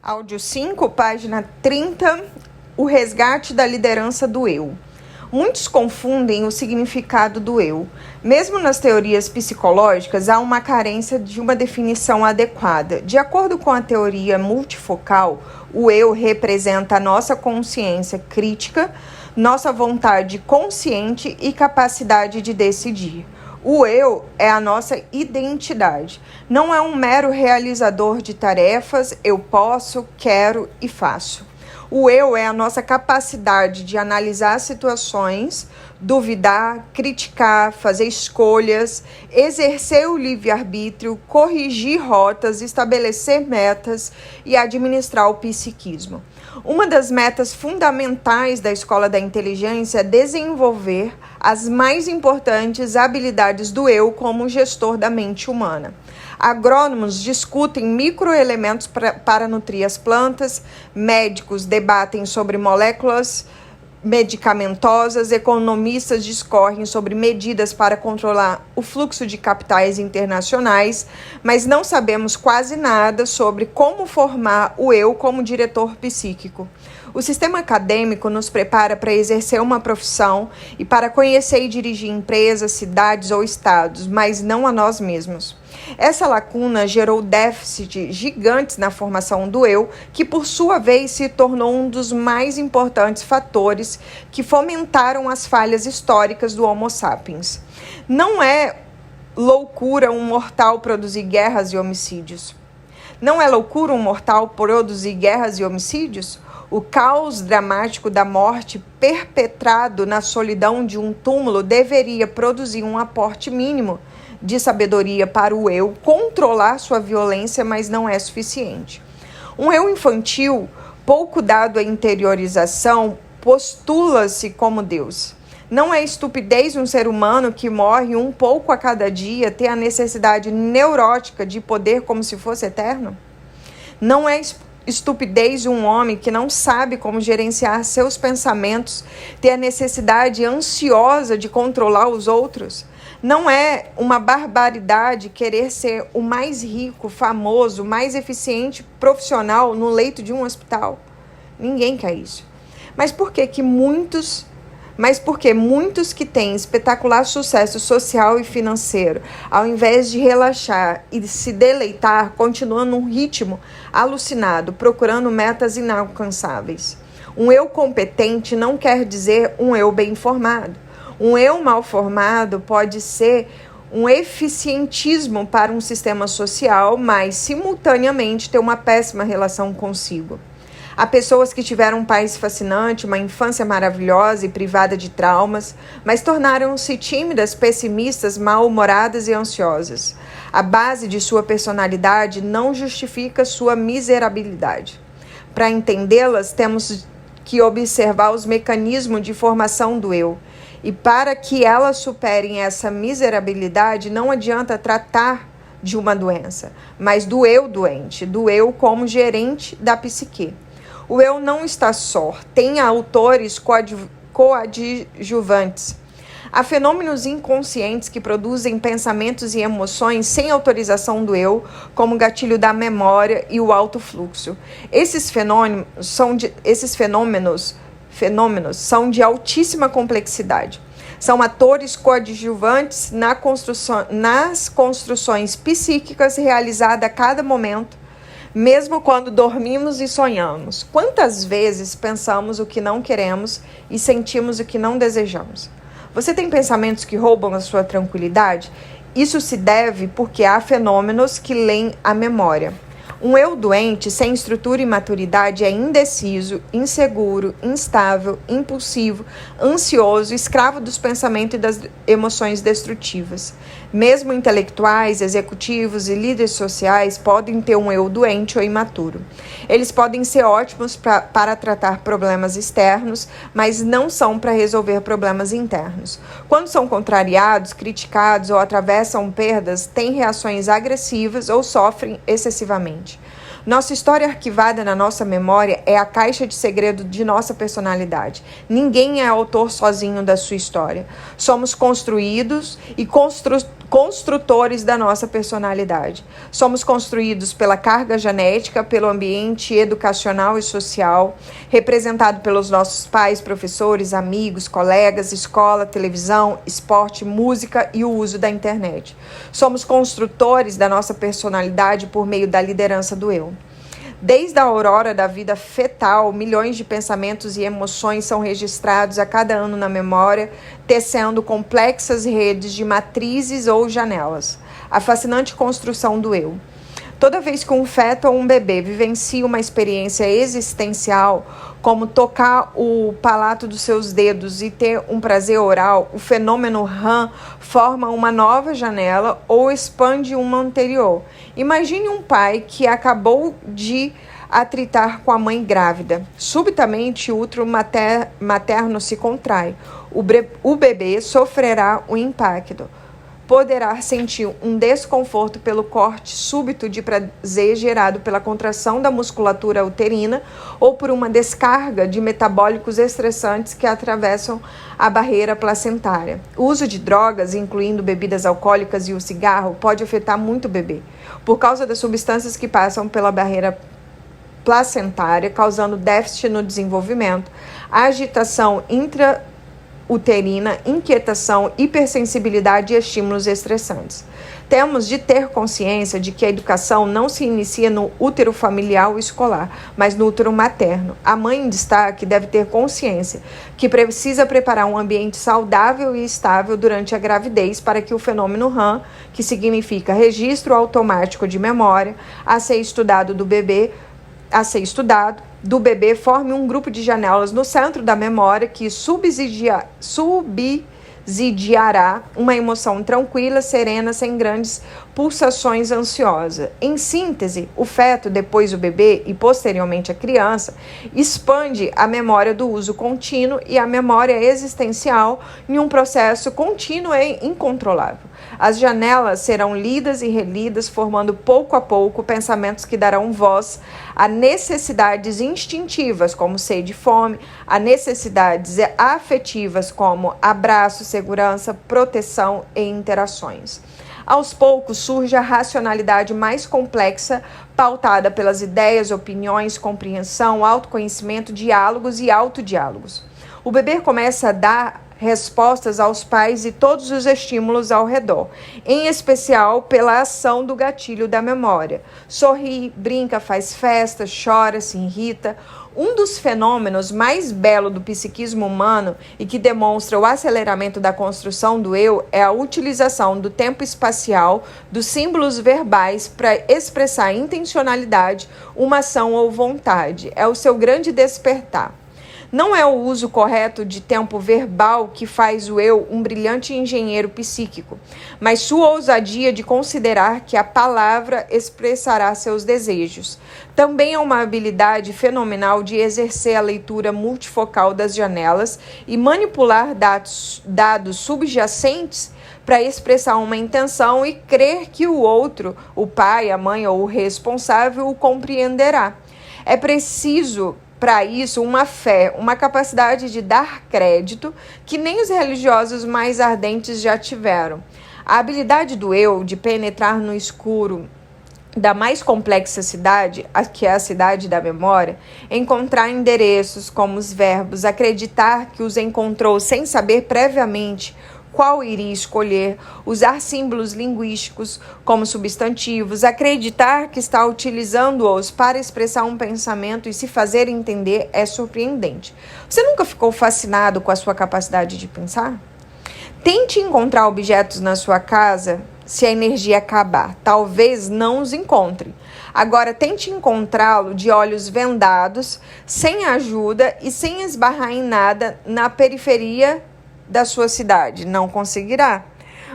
Áudio 5, página 30, o resgate da liderança do eu. Muitos confundem o significado do eu. Mesmo nas teorias psicológicas, há uma carência de uma definição adequada. De acordo com a teoria multifocal, o eu representa a nossa consciência crítica, nossa vontade consciente e capacidade de decidir. O eu é a nossa identidade. Não é um mero realizador de tarefas, eu posso, quero e faço. O eu é a nossa capacidade de analisar situações, duvidar, criticar, fazer escolhas, exercer o livre-arbítrio, corrigir rotas, estabelecer metas e administrar o psiquismo. Uma das metas fundamentais da Escola da Inteligência é desenvolver as mais importantes habilidades do eu como gestor da mente humana. Agrônomos discutem microelementos para nutrir as plantas, médicos debatem sobre moléculas medicamentosas, economistas discorrem sobre medidas para controlar o fluxo de capitais internacionais, mas não sabemos quase nada sobre como formar o eu como diretor psíquico. O sistema acadêmico nos prepara para exercer uma profissão e para conhecer e dirigir empresas, cidades ou estados, mas não a nós mesmos. Essa lacuna gerou déficits gigantes na formação do eu, que por sua vez se tornou um dos mais importantes fatores que fomentaram as falhas históricas do Homo sapiens. Não é loucura um mortal produzir guerras e homicídios. Não é loucura um mortal produzir guerras e homicídios? O caos dramático da morte perpetrado na solidão de um túmulo deveria produzir um aporte mínimo de sabedoria para o eu controlar sua violência, mas não é suficiente. Um eu infantil, pouco dado à interiorização, postula-se como Deus. Não é estupidez um ser humano que morre um pouco a cada dia ter a necessidade neurótica de poder como se fosse eterno? Não é estupidez um homem que não sabe como gerenciar seus pensamentos ter a necessidade ansiosa de controlar os outros? Não é uma barbaridade querer ser o mais rico, famoso, mais eficiente profissional no leito de um hospital? Ninguém quer isso. Mas por que muitos que têm espetacular sucesso social e financeiro, ao invés de relaxar e se deleitar, continuam num ritmo alucinado, procurando metas inalcançáveis? Um eu competente não quer dizer um eu bem formado. Um eu mal formado pode ser um eficientismo para um sistema social, mas simultaneamente ter uma péssima relação consigo. Há pessoas que tiveram um país fascinante, uma infância maravilhosa e privada de traumas, mas tornaram-se tímidas, pessimistas, mal-humoradas e ansiosas. A base de sua personalidade não justifica sua miserabilidade. Para entendê-las, temos que observar os mecanismos de formação do eu. E para que elas superem essa miserabilidade, não adianta tratar de uma doença, mas do eu doente, do eu como gerente da psique. O eu não está só, tem autores coadjuvantes. Há fenômenos inconscientes que produzem pensamentos e emoções sem autorização do eu, como o gatilho da memória e o alto fluxo. Esses fenômenos são de altíssima complexidade. São atores coadjuvantes nas construções psíquicas realizadas a cada momento, mesmo quando dormimos e sonhamos. Quantas vezes pensamos o que não queremos e sentimos o que não desejamos? Você tem pensamentos que roubam a sua tranquilidade? Isso se deve porque há fenômenos que leem a memória. Um eu doente, sem estrutura e maturidade, é indeciso, inseguro, instável, impulsivo, ansioso, escravo dos pensamentos e das emoções destrutivas. Mesmo intelectuais, executivos e líderes sociais podem ter um eu doente ou imaturo. Eles podem ser ótimos para tratar problemas externos, mas não são para resolver problemas internos. Quando são contrariados, criticados ou atravessam perdas, têm reações agressivas ou sofrem excessivamente. Nossa história arquivada na nossa memória é a caixa de segredo de nossa personalidade. Ninguém é autor sozinho da sua história. Somos construídos e construtores da nossa personalidade. Somos construídos pela carga genética, pelo ambiente educacional e social, representado pelos nossos pais, professores, amigos, colegas, escola, televisão, esporte, música e o uso da internet. Somos construtores da nossa personalidade por meio da liderança do eu. Desde a aurora da vida fetal, milhões de pensamentos e emoções são registrados a cada ano na memória, tecendo complexas redes de matrizes ou janelas. A fascinante construção do eu. Toda vez que um feto ou um bebê vivencia uma experiência existencial, como tocar o palato dos seus dedos e ter um prazer oral, o fenômeno RAM forma uma nova janela ou expande uma anterior. Imagine um pai que acabou de atritar com a mãe grávida. Subitamente, o útero materno se contrai. O bebê sofrerá o impacto. Poderá sentir um desconforto pelo corte súbito de prazer gerado pela contração da musculatura uterina ou por uma descarga de metabólicos estressantes que atravessam a barreira placentária. O uso de drogas, incluindo bebidas alcoólicas e o cigarro, pode afetar muito o bebê, por causa das substâncias que passam pela barreira placentária, causando déficit no desenvolvimento, agitação intrauterina, inquietação, hipersensibilidade e estímulos estressantes. Temos de ter consciência de que a educação não se inicia no útero familiar ou escolar, mas no útero materno. A mãe em destaque deve ter consciência que precisa preparar um ambiente saudável e estável durante a gravidez para que o fenômeno RAM, que significa registro automático de memória, a ser estudado do bebê, forme um grupo de janelas no centro da memória que subsidiará uma emoção tranquila, serena, sem grandes pulsações ansiosas. Em síntese, o feto, depois o bebê e posteriormente a criança, expande a memória do uso contínuo e a memória existencial em um processo contínuo e incontrolável. As janelas serão lidas e relidas, formando pouco a pouco pensamentos que darão voz a necessidades instintivas, como sede e fome, a necessidades afetivas, como abraço, segurança, proteção e interações. Aos poucos surge a racionalidade mais complexa, pautada pelas ideias, opiniões, compreensão, autoconhecimento, diálogos e autodiálogos. O bebê começa a dar respostas aos pais e todos os estímulos ao redor, em especial pela ação do gatilho da memória. Sorri, brinca, faz festa, chora, se irrita. Um dos fenômenos mais belos do psiquismo humano e que demonstra o aceleramento da construção do eu é a utilização do tempo espacial dos símbolos verbais para expressar intencionalidade, uma ação ou vontade. É o seu grande despertar. Não é o uso correto de tempo verbal que faz o eu um brilhante engenheiro psíquico, mas sua ousadia de considerar que a palavra expressará seus desejos. Também é uma habilidade fenomenal de exercer a leitura multifocal das janelas e manipular dados subjacentes para expressar uma intenção e crer que o outro, o pai, a mãe ou o responsável, o compreenderá. É preciso para isso, uma fé, uma capacidade de dar crédito que nem os religiosos mais ardentes já tiveram. A habilidade do eu de penetrar no escuro da mais complexa cidade, que é a cidade da memória, encontrar endereços como os verbos, acreditar que os encontrou sem saber previamente qual iria escolher, usar símbolos linguísticos como substantivos, acreditar que está utilizando-os para expressar um pensamento e se fazer entender é surpreendente. Você nunca ficou fascinado com a sua capacidade de pensar? Tente encontrar objetos na sua casa se a energia acabar. Talvez não os encontre. Agora, tente encontrá-lo de olhos vendados, sem ajuda e sem esbarrar em nada na periferia da sua cidade. Não conseguirá.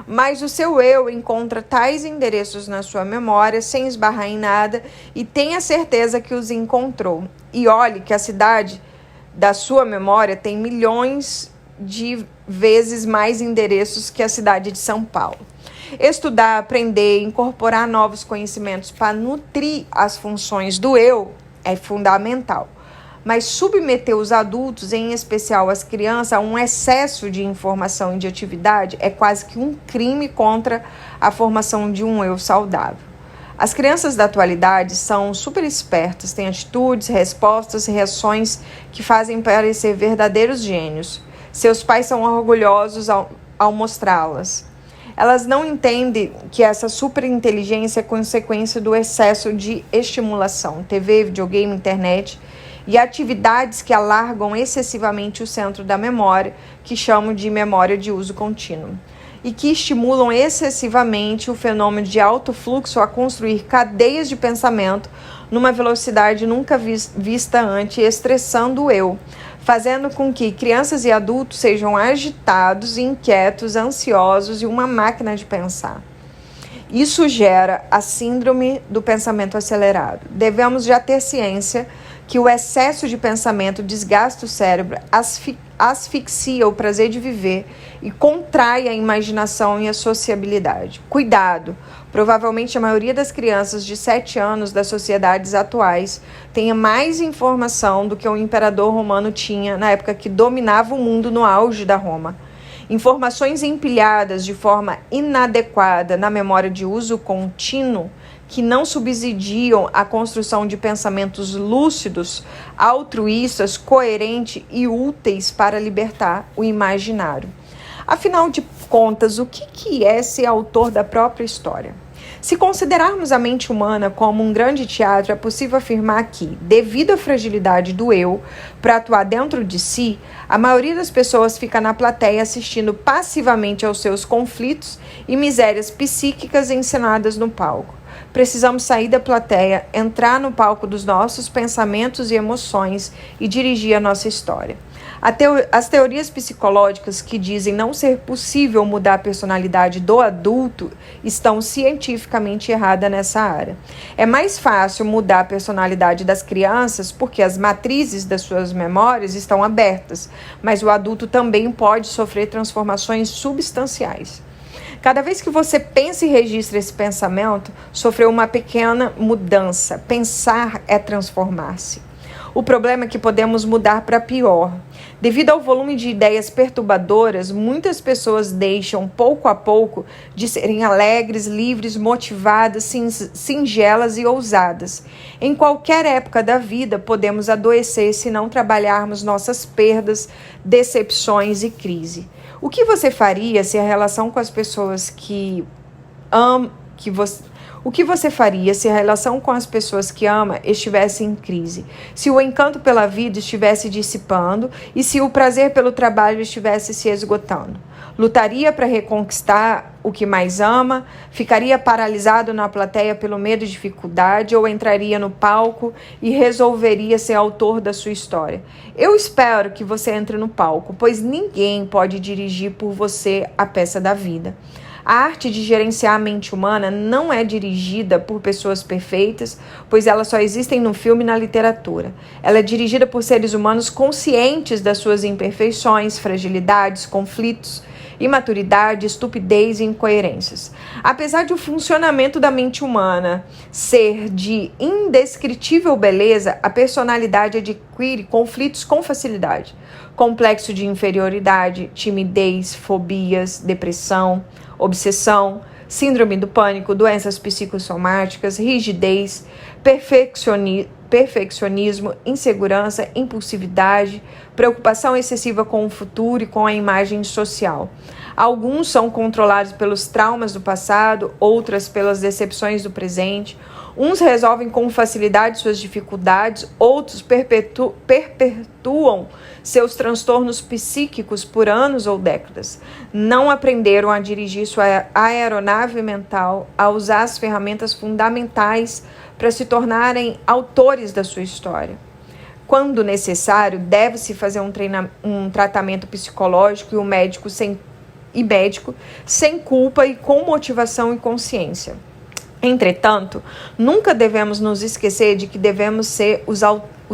Mas o seu eu encontra tais endereços na sua memória sem esbarrar em nada e tenha certeza que os encontrou. E olhe que a cidade da sua memória tem milhões de vezes mais endereços que a cidade de São Paulo. Estudar, aprender, incorporar novos conhecimentos para nutrir as funções do eu é fundamental. mas submeter os adultos, em especial as crianças, a um excesso de informação e de atividade é quase que um crime contra a formação de um eu saudável. As crianças da atualidade são super espertas, têm atitudes, respostas e reações que fazem parecer verdadeiros gênios. Seus pais são orgulhosos ao mostrá-las. Elas não entendem que essa superinteligência é consequência do excesso de estimulação, TV, videogame, internet e atividades que alargam excessivamente o centro da memória, que chamam de memória de uso contínuo, e que estimulam excessivamente o fenômeno de alto fluxo a construir cadeias de pensamento numa velocidade nunca vista antes, estressando o eu, fazendo com que crianças e adultos sejam agitados, inquietos, ansiosos e uma máquina de pensar. Isso gera a síndrome do pensamento acelerado. Devemos já ter ciência que o excesso de pensamento desgasta o cérebro, asfixia o prazer de viver e contrai a imaginação e a sociabilidade. Cuidado! Provavelmente a maioria das crianças de 7 anos das sociedades atuais tenha mais informação do que o imperador romano tinha na época que dominava o mundo no auge da Roma. Informações empilhadas de forma inadequada na memória de uso contínuo que não subsidiam a construção de pensamentos lúcidos, altruístas, coerentes e úteis para libertar o imaginário. Afinal de contas, o que é ser autor da própria história? Se considerarmos a mente humana como um grande teatro, é possível afirmar que, devido à fragilidade do eu para atuar dentro de si, a maioria das pessoas fica na plateia assistindo passivamente aos seus conflitos e misérias psíquicas encenadas no palco. Precisamos sair da plateia, entrar no palco dos nossos pensamentos e emoções e dirigir a nossa história. As teorias psicológicas que dizem não ser possível mudar a personalidade do adulto estão cientificamente erradas nessa área. É mais fácil mudar a personalidade das crianças porque as matrizes das suas memórias estão abertas, mas o adulto também pode sofrer transformações substanciais. Cada vez que você pensa e registra esse pensamento, sofreu uma pequena mudança. Pensar é transformar-se. O problema é que podemos mudar para pior. Devido ao volume de ideias perturbadoras, muitas pessoas deixam, pouco a pouco, de serem alegres, livres, motivadas, singelas e ousadas. Em qualquer época da vida, podemos adoecer se não trabalharmos nossas perdas, decepções e crise. O que você faria se a relação com as pessoas O que você faria se a relação com as pessoas que ama estivesse em crise? Se o encanto pela vida estivesse dissipando e se o prazer pelo trabalho estivesse se esgotando? Lutaria para reconquistar o que mais ama? Ficaria paralisado na plateia pelo medo e dificuldade? Ou entraria no palco e resolveria ser autor da sua história? Eu espero que você entre no palco, pois ninguém pode dirigir por você a peça da vida. A arte de gerenciar a mente humana não é dirigida por pessoas perfeitas, pois elas só existem no filme e na literatura. Ela é dirigida por seres humanos conscientes das suas imperfeições, fragilidades, conflitos, imaturidade, estupidez e incoerências. Apesar de o funcionamento da mente humana ser de indescritível beleza, a personalidade adquire conflitos com facilidade. Complexo de inferioridade, timidez, fobias, depressão, obsessão, síndrome do pânico, doenças psicossomáticas, rigidez, perfeccionismo, insegurança, impulsividade, preocupação excessiva com o futuro e com a imagem social. Alguns são controlados pelos traumas do passado, outras pelas decepções do presente. Uns resolvem com facilidade suas dificuldades, outros perpetuam seus transtornos psíquicos por anos ou décadas. Não aprenderam a dirigir sua aeronave mental, a usar as ferramentas fundamentais para se tornarem autores da sua história. Quando necessário, deve-se fazer um tratamento psicológico e médico sem culpa e com motivação e consciência. Entretanto, nunca devemos nos esquecer de que devemos ser os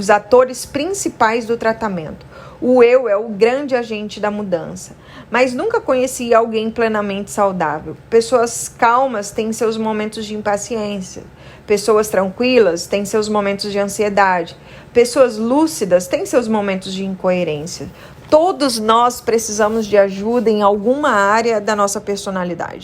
atores principais do tratamento. O eu é o grande agente da mudança. mas nunca conheci alguém plenamente saudável. Pessoas calmas têm seus momentos de impaciência. Pessoas tranquilas têm seus momentos de ansiedade. Pessoas lúcidas têm seus momentos de incoerência. Todos nós precisamos de ajuda em alguma área da nossa personalidade.